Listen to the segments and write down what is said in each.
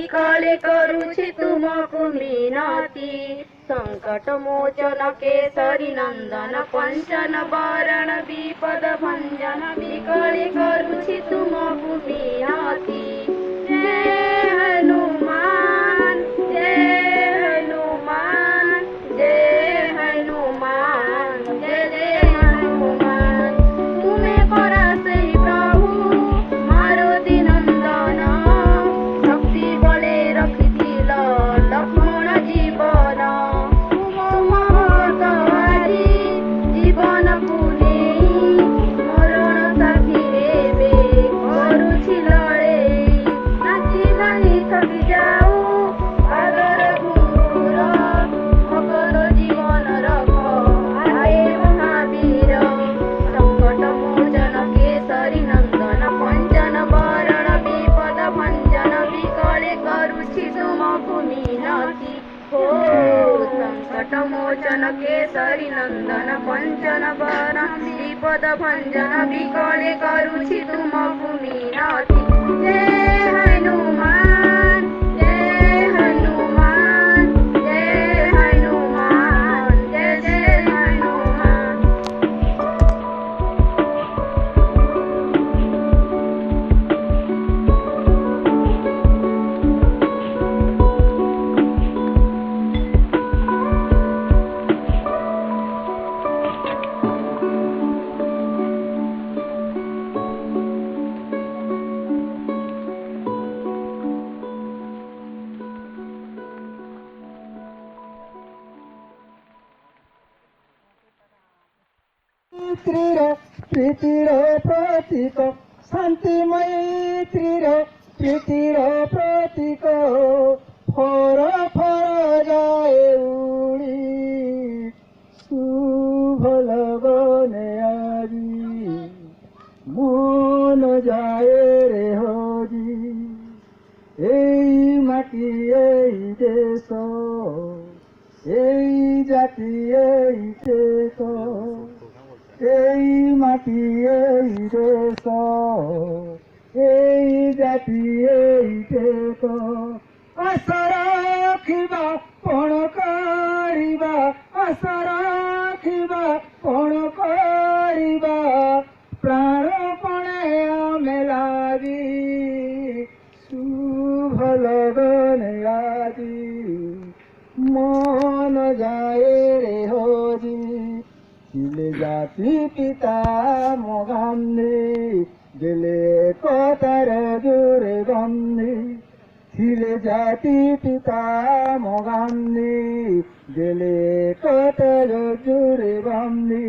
ବିକଳେ କରୁଛି ତୁମକୁ ମିନତି। संकट मोचन केसरी नंदन पंचन बरण विपद भंजन विकले करुछि तुमकु मिनति। जय हनुमान जय हनुमान जय हनुमान जय जय हनुमान। तुमे परासे प्रभु मारुति नंदन शक्ति बले रखिथिल लक्ष्मण जीवन। जीवन पुने मरण साथीरे बे करुछि लड़े। नाची नाची थकी जाऊ आदर घुंघुर मकर जीवन रख आए महावीर। संकट मोचन केसरी नंदन पंचन बरण विपद भंजन विकले करुछि तुमकु मिनति। संकट मोचन केसरी नंदन पंचन बरण विपद भंजन विकले करुछि तुमकु मिनति। जय हनुमान जय हनुमान जय हनुमान जय जय हनुमान। प्रीतिर प्रतीक शांति मैत्रीर प्रीतिर प्रतीक फर फर जाए उड़ी शुभ लगने आजी मन जाए रे हजी। এই মাটি এই দেশ এই জাতি এই দেশ এই মাটি এই দেশ এই জাতি এই দেশ। আশা রাখিবা পণ করিবা আশা রাখিবা পণ করিবা প্রাণপণে ଆମେ লাগি শুভ লগনে আজি মন যায় রে হরি। ছিলে জাতি পিতা মগান্নে গেলে কথার জোরে বন্দি। ছিলে জাতি পিতা মগান্নে গেলে কথার জোরে বন্দি।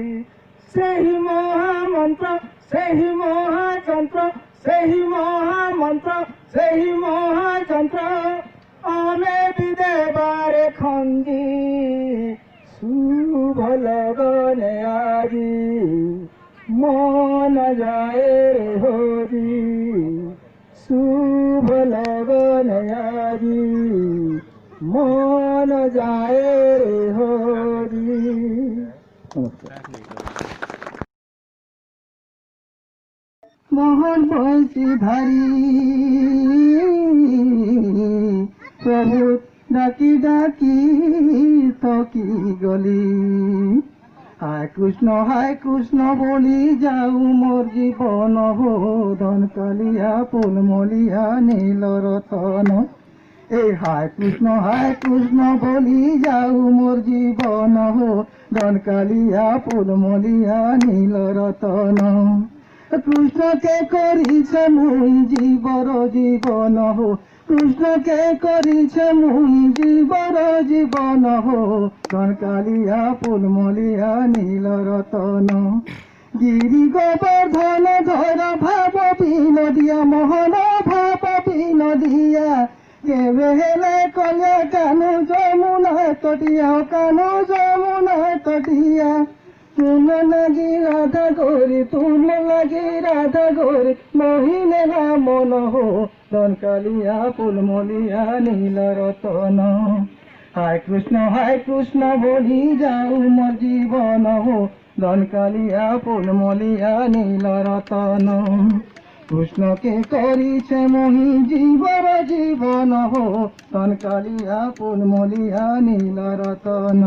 সেই মহামন্ত্র সেই মহাযন্ত্র সেই মহামন্ত্র সেই মহাযন্ত্র ଆମେ ବି ଦେବାରେ ଖଞ୍ଜି শুভ লগনে আজি মন যায় রে হরি। শুভ লগনে আজি মন যায় রে হরি। মোহন বংশীধারী প্রভু ডাকি ডাকি থকি গলি। হায় কৃষ্ণ বলি যাও মোর জীবন বোধন কালিয়া ফুলমলিয়া নীল রতন। এই হায় কৃষ্ণ বলি যাও মোর জীবন বোধন কালিয়া ফুলমলিয়া নীল রতন। কৃষ্ণকে করিছে মুই জীবর জীবন কৃষ্ণকে করিছে মুই জীবর জীবন কনকালিয়া ফুলমলিয়া নীল রতন। গিরি গোবর্ধন ধর ভাব বিনোদিয়া মোহন ভাব বিনোদিয়া কেবে হেলে কলে কানু যমুনা তটিয়া কানু যমুনা তটিয়া। তুম লাগি রাধা গৌরী তুম লাগি রাধা গৌরী মহিনে মন ধন কালিয়া ফুলমলিয়া নীল রতন। হায় কৃষ্ণ বলি যাও মোর জীবন ধন কালিয়া ফুলমলিয়া নীল রতন। কৃষ্ণকে কৰিছে মহি জীৱৰ জীৱন হো তন কালিয়া ফুল মলিয়া নীল ৰতন।